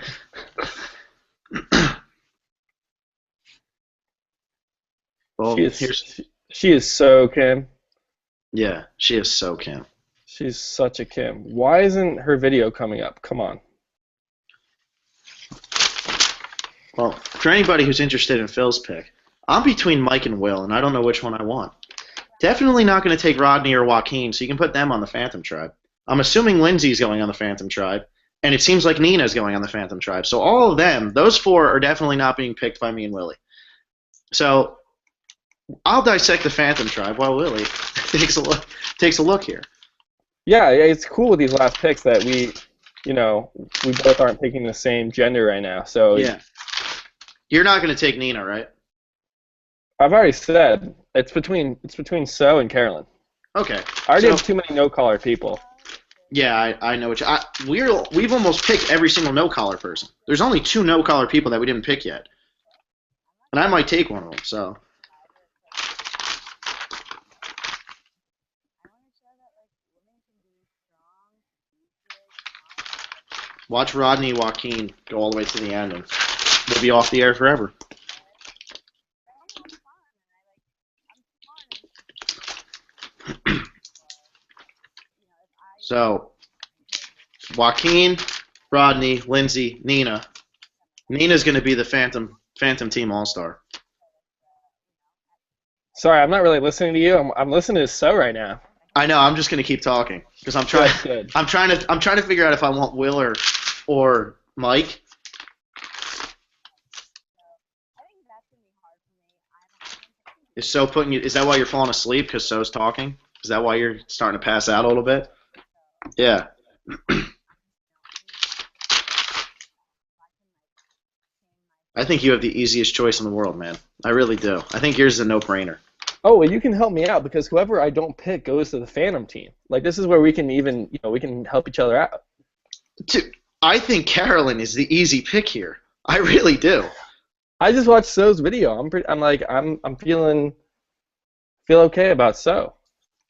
[SPEAKER 1] Well,
[SPEAKER 2] she is So Kim.
[SPEAKER 1] Yeah, she is So Kim.
[SPEAKER 2] She's such a Kim. Why isn't her video coming up? Come on.
[SPEAKER 1] Well, for anybody who's interested in Phil's pick, I'm between Mike and Will, and I don't know which one I want. Definitely not going to take Rodney or Joaquin, so you can put them on the Phantom Tribe. I'm assuming Lindsay's going on the Phantom Tribe, and it seems like Nina's going on the Phantom Tribe. So all of them, those four, are definitely not being picked by me and Willie. So I'll dissect the Phantom Tribe while Willie takes a look here.
[SPEAKER 2] Yeah, it's cool with these last picks that we both aren't picking the same gender right now. So
[SPEAKER 1] yeah. You're not going to take Nina, right?
[SPEAKER 2] I've already said it's between So and Carolyn.
[SPEAKER 1] Okay.
[SPEAKER 2] I already have too many no-collar people.
[SPEAKER 1] Yeah, I know we've almost picked every single no-collar person. There's only 2 no-collar people that we didn't pick yet. And I might take one of them, so. Watch Rodney Joaquin go all the way to the end, and we'll be off the air forever. So, Joaquin, Rodney, Lindsay, Nina. Nina's going to be the Phantom Team All-Star.
[SPEAKER 2] Sorry, I'm not really listening to you. I'm listening to So right now.
[SPEAKER 1] I know. I'm just going to keep talking because I'm trying to figure out if I want Will or Mike. Is So putting you? Is that why you're falling asleep? Because So's talking? Is that why you're starting to pass out a little bit? Yeah. I think you have the easiest choice in the world, man. I really do. I think yours is a no-brainer.
[SPEAKER 2] Oh, well, you can help me out because whoever I don't pick goes to the Phantom team. This is where we can even, we can help each other out.
[SPEAKER 1] I think Carolyn is the easy pick here. I really do.
[SPEAKER 2] I just watched So's video. I'm feeling okay about So.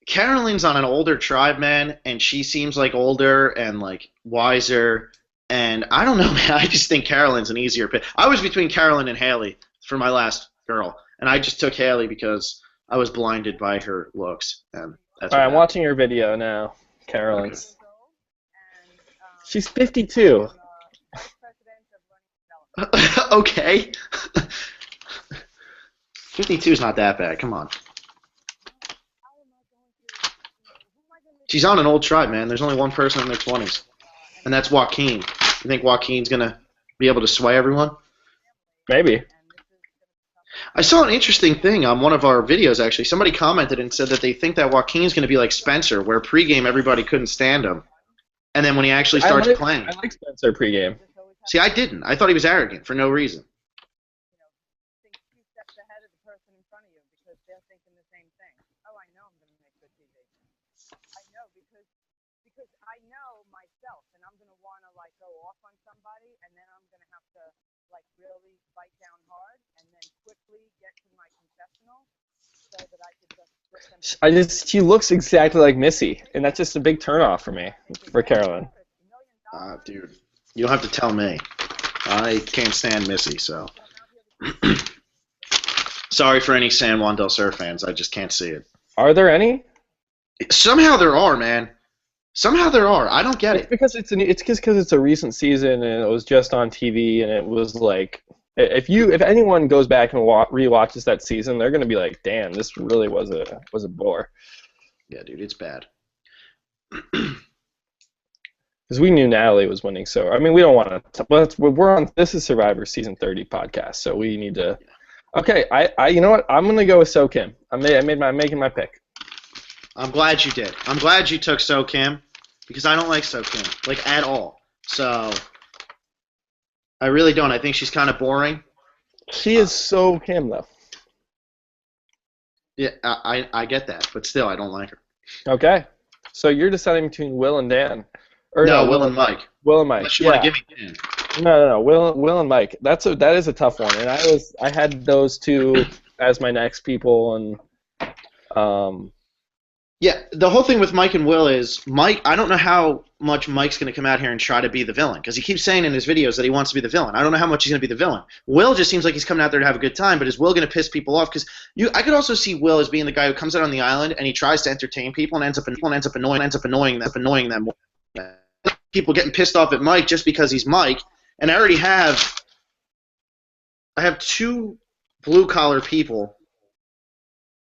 [SPEAKER 1] Carolyn's on an older tribe, man, and she seems older and wiser. And I don't know, man. I just think Carolyn's an easier pick. I was between Carolyn and Haley for my last girl, and I just took Haley because I was blinded by her looks. And That's
[SPEAKER 2] All right,
[SPEAKER 1] what
[SPEAKER 2] I'm
[SPEAKER 1] happened.
[SPEAKER 2] watching your video now, Carolyn's. She's 52.
[SPEAKER 1] Okay. 52 is not that bad. Come on. She's on an old tribe, man. There's only one person in their 20s, and that's Joaquin. You think Joaquin's going to be able to sway everyone?
[SPEAKER 2] Maybe.
[SPEAKER 1] I saw an interesting thing on one of our videos, actually. Somebody commented and said that they think that Joaquin's going to be like Spencer, where pregame everybody couldn't stand him. And then when he actually starts playing.
[SPEAKER 2] I like Spencer pregame.
[SPEAKER 1] See, I didn't. I thought he was arrogant for no reason.
[SPEAKER 2] She looks exactly like Missy, and that's just a big turnoff for me, for Carolyn.
[SPEAKER 1] Dude, you don't have to tell me. I can't stand Missy, so. Sorry for any San Juan del Sur fans. I just can't see it.
[SPEAKER 2] Are there any?
[SPEAKER 1] Somehow there are, man. Somehow there are. I don't get it.
[SPEAKER 2] Because it's just because it's a recent season and it was just on TV and it was like if anyone goes back and rewatches that season, they're gonna be like, damn, this really was a bore.
[SPEAKER 1] Yeah, dude, it's bad.
[SPEAKER 2] Because we knew Natalie was winning, so I mean we don't want to. But we're on. This is Survivor Season 30 podcast, so we need to. Okay, I you know what? I'm gonna go with So Kim. I'm making my pick.
[SPEAKER 1] I'm glad you did. I'm glad you took So Kim because I don't like So Kim like at all. So I really don't. I think she's kind of boring.
[SPEAKER 2] She is So Kim though.
[SPEAKER 1] Yeah, I get that, but still I don't like her.
[SPEAKER 2] Okay, so you're deciding between Will and Dan. Or
[SPEAKER 1] no, Will and Mike.
[SPEAKER 2] Will and Mike.
[SPEAKER 1] Unless you want to give me Dan.
[SPEAKER 2] No. Will and Mike. That is a tough one, and I had those two as my next people, and
[SPEAKER 1] Yeah, the whole thing with Mike and Will is Mike. I don't know how much Mike's going to come out here and try to be the villain because he keeps saying in his videos that he wants to be the villain. I don't know how much he's going to be the villain. Will just seems like he's coming out there to have a good time, but is Will going to piss people off? Because I could also see Will as being the guy who comes out on the island and he tries to entertain people and ends up annoying them. People getting pissed off at Mike just because he's Mike, and I have two blue collar people.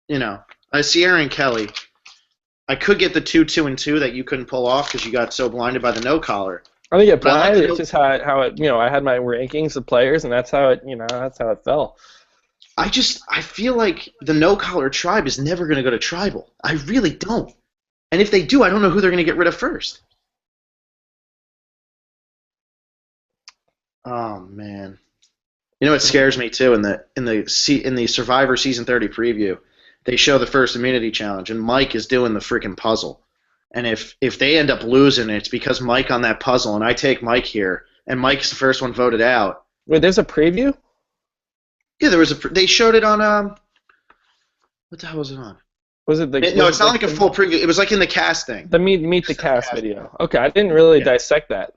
[SPEAKER 1] You know, Sierra and Kelly. I could get the 2, 2, and 2 that you couldn't pull off because you got so blinded by the no collar.
[SPEAKER 2] I think it blinded. It's just how it I had my rankings of players, and that's how it fell.
[SPEAKER 1] I feel like the no collar tribe is never going to go to tribal. I really don't. And if they do, I don't know who they're going to get rid of first. Oh man, you know what scares me too? In the Survivor Season 30 preview, they show the first immunity challenge, and Mike is doing the freaking puzzle. And if they end up losing, it's because Mike on that puzzle, and I take Mike here, and Mike's the first one voted out.
[SPEAKER 2] Wait, there's a preview?
[SPEAKER 1] Yeah, there was they showed it on what the hell was it on?
[SPEAKER 2] Was it
[SPEAKER 1] no, it's not like a full preview. It was like in the casting.
[SPEAKER 2] The meet the cast video. Okay, I didn't really dissect that.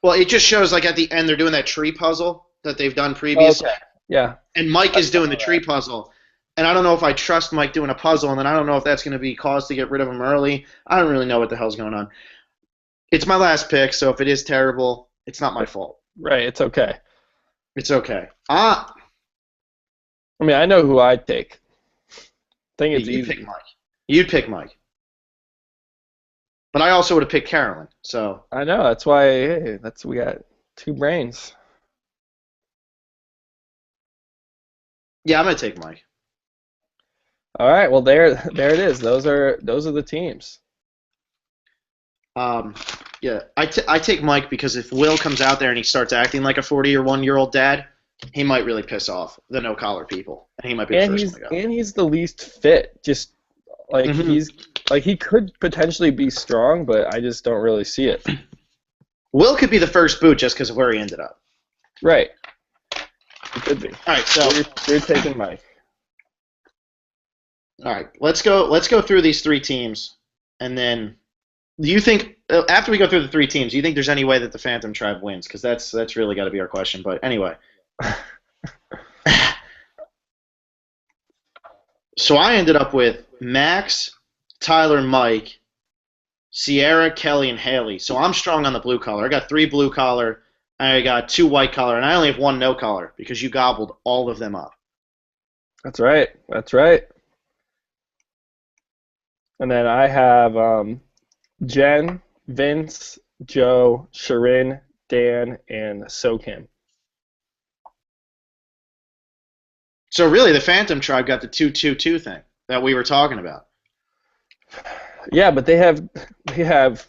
[SPEAKER 1] Well, it just shows like at the end they're doing that tree puzzle that they've done previously.
[SPEAKER 2] Okay. Yeah.
[SPEAKER 1] And Mike is doing the tree puzzle. And I don't know if I trust Mike doing a puzzle, and then I don't know if that's going to be cause to get rid of him early. I don't really know what the hell's going on. It's my last pick, so if it is terrible, it's not my fault.
[SPEAKER 2] Right, it's okay.
[SPEAKER 1] It's okay.
[SPEAKER 2] I mean, I know who I'd take. I think it's
[SPEAKER 1] You'd pick Mike. You'd pick Mike. But I also would have picked Carolyn, so.
[SPEAKER 2] I know, that's why we got two brains.
[SPEAKER 1] Yeah, I'm going to take Mike.
[SPEAKER 2] All right, well there it is. Those are the teams.
[SPEAKER 1] Yeah, I take Mike because if Will comes out there and he starts acting like a 40-or-1-year-old dad, he might really piss off the no collar people, and he might be the first one to go.
[SPEAKER 2] And he's the least fit. Just like he could potentially be strong, but I just don't really see it.
[SPEAKER 1] Will could be the first boot just because of where he ended up.
[SPEAKER 2] Right. He could be.
[SPEAKER 1] All right, so
[SPEAKER 2] you're taking Mike.
[SPEAKER 1] All right, let's go through these three teams, and then do you think after we go through the three teams, do you think there's any way that the Phantom Tribe wins? Because that's really got to be our question. But anyway, so I ended up with Max, Tyler, Mike, Sierra, Kelly, and Haley. So I'm strong on the blue collar. I got 3 blue collar, I got 2 white collar, and I only have 1 no collar because you gobbled all of them up.
[SPEAKER 2] That's right. That's right. And then I have Jen, Vince, Joe, Sharin, Dan, and SoKim.
[SPEAKER 1] So really, the Phantom Tribe got the 2-2-2 thing that we were talking about.
[SPEAKER 2] Yeah, but they have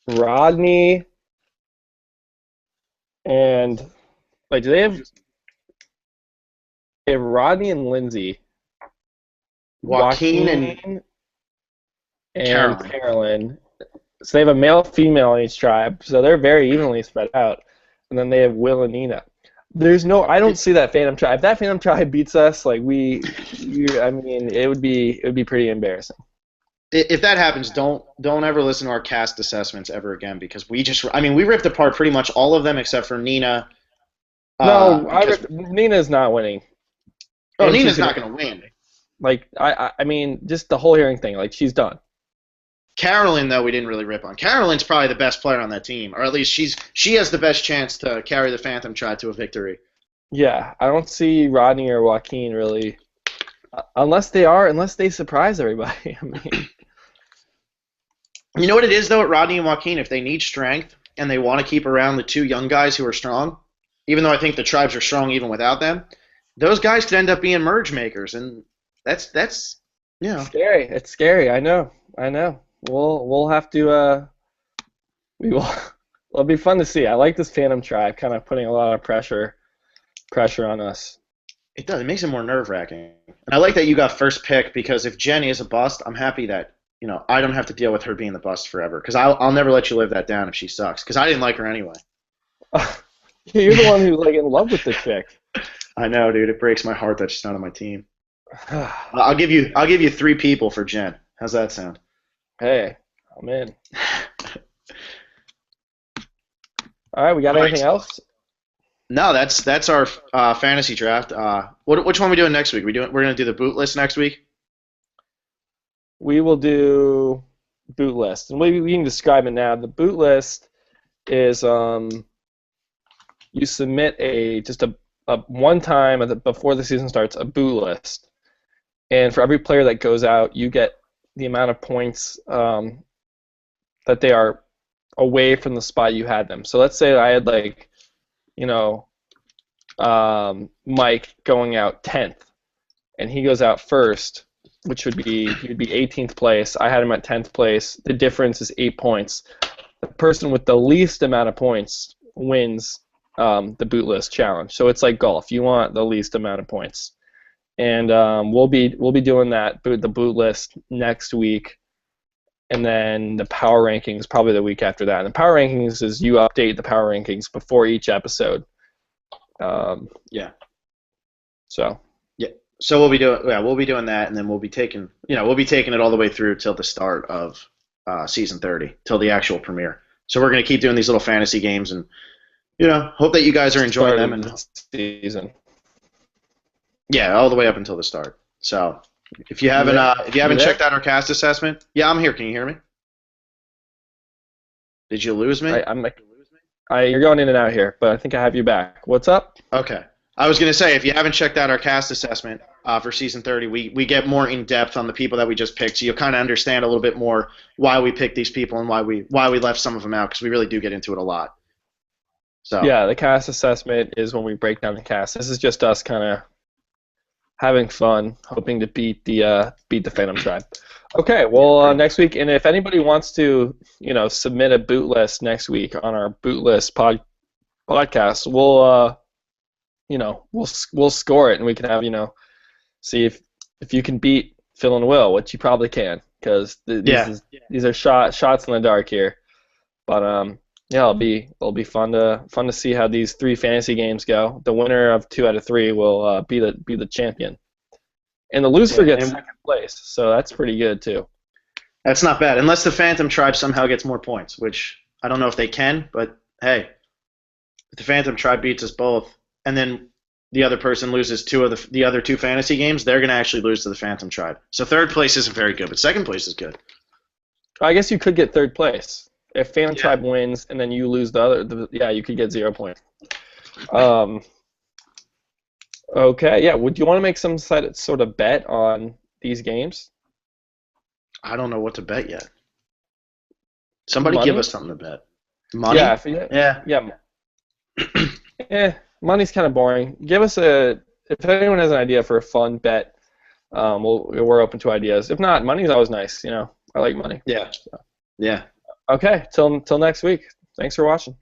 [SPEAKER 2] Rodney and like do they have Rodney and Lindsay,
[SPEAKER 1] Joaquin
[SPEAKER 2] Joaquin and
[SPEAKER 1] Carolyn.
[SPEAKER 2] Carolyn. So they have a male, female in each tribe, so they're very evenly spread out. And then they have Will and Nina. I don't see that Phantom Tribe. If that Phantom Tribe beats us, I mean, it would be pretty embarrassing.
[SPEAKER 1] If that happens, don't ever listen to our cast assessments ever again because we ripped apart pretty much all of them except for Nina.
[SPEAKER 2] No, Nina's not winning.
[SPEAKER 1] Oh, and Nina's not going to win.
[SPEAKER 2] I mean, just the whole hearing thing. She's done.
[SPEAKER 1] Carolyn, though, we didn't really rip on. Carolyn's probably the best player on that team, or at least she has the best chance to carry the Phantom Tribe to a victory.
[SPEAKER 2] Yeah, I don't see Rodney or Joaquin really, unless they surprise everybody. I mean,
[SPEAKER 1] you know what it is though, at Rodney and Joaquin, if they need strength and they want to keep around the 2 young guys who are strong, even though I think the tribes are strong even without them, those guys could end up being merge makers, and that's
[SPEAKER 2] scary. It's scary. I know. We'll have to it'll be fun to see. I like this Phantom Tribe kind of putting a lot of pressure on us.
[SPEAKER 1] It does. It makes it more nerve-wracking. And I like that you got first pick because if Jen is a bust, I'm happy that I don't have to deal with her being the bust forever because I'll never let you live that down if she sucks because I didn't like her anyway.
[SPEAKER 2] You're the one who's in love with the chick.
[SPEAKER 1] I know, dude. It breaks my heart that she's not on my team. I'll give you 3 people for Jen. How's that sound?
[SPEAKER 2] Hey, I'm in. All right, we got anything else?
[SPEAKER 1] No, that's our fantasy draft. Which one are we doing next week? We're gonna do the boot list next week.
[SPEAKER 2] We will do boot list, and we can describe it now. The boot list is you submit just a one time before the season starts a boot list, and for every player that goes out, you get the amount of points that they are away from the spot you had them. So let's say I had Mike going out 10th, and he goes out first, which he'd be 18th place. I had him at 10th place. The difference is 8 points. The person with the least amount of points wins the boot list challenge. So it's like golf. You want the least amount of points. And we'll be doing the boot list next week, and then the power rankings probably the week after that. And the power rankings is you update the power rankings before each episode.
[SPEAKER 1] Yeah.
[SPEAKER 2] So
[SPEAKER 1] we'll be doing that, and then we'll be taking it all the way through till the start of season 30, till the actual premiere. So we're gonna keep doing these little fantasy games, and hope that you guys are enjoying them and
[SPEAKER 2] season.
[SPEAKER 1] Yeah, all the way up until the start. So if you haven't checked out our cast assessment, yeah, I'm here. Can you hear me? Did you lose me?
[SPEAKER 2] You're going in and out here, but I think I have you back. What's up?
[SPEAKER 1] Okay. I was going to say, if you haven't checked out our cast assessment for season 30, we get more in depth on the people that we just picked, so you'll kind of understand a little bit more why we picked these people and why we left some of them out, because we really do get into it a lot. So
[SPEAKER 2] yeah, the cast assessment is when we break down the cast. This is just us kind of having fun, hoping to beat the Phantom Tribe. Okay, well, next week, and if anybody wants to, submit a boot list next week on our boot list podcast, we'll score it, and we can have, see if you can beat Phil and Will, which you probably can, because these are shots in the dark here. But it'll be fun to see how these 3 fantasy games go. The winner of 2 out of 3 will be the champion, and the loser gets second place. So that's pretty good too.
[SPEAKER 1] That's not bad, unless the Phantom Tribe somehow gets more points, which I don't know if they can. But hey, if the Phantom Tribe beats us both, and then the other person loses two of the other two fantasy games, they're going to actually lose to the Phantom Tribe. So third place isn't very good, but second place is good.
[SPEAKER 2] I guess you could get third place if Phantom
[SPEAKER 1] Yeah.
[SPEAKER 2] Tribe wins and then you lose yeah, you could get 0 points. Okay, yeah. Would you want to make some sort of bet on these games?
[SPEAKER 1] I don't know what to bet yet. Somebody
[SPEAKER 2] Money?
[SPEAKER 1] give us something to bet. Money?
[SPEAKER 2] Yeah. Money's kind of boring. Give us if anyone has an idea for a fun bet, we're open to ideas. If not, money's always nice. I like money.
[SPEAKER 1] Yeah.
[SPEAKER 2] So.
[SPEAKER 1] Yeah.
[SPEAKER 2] Okay, till next week. Thanks for watching.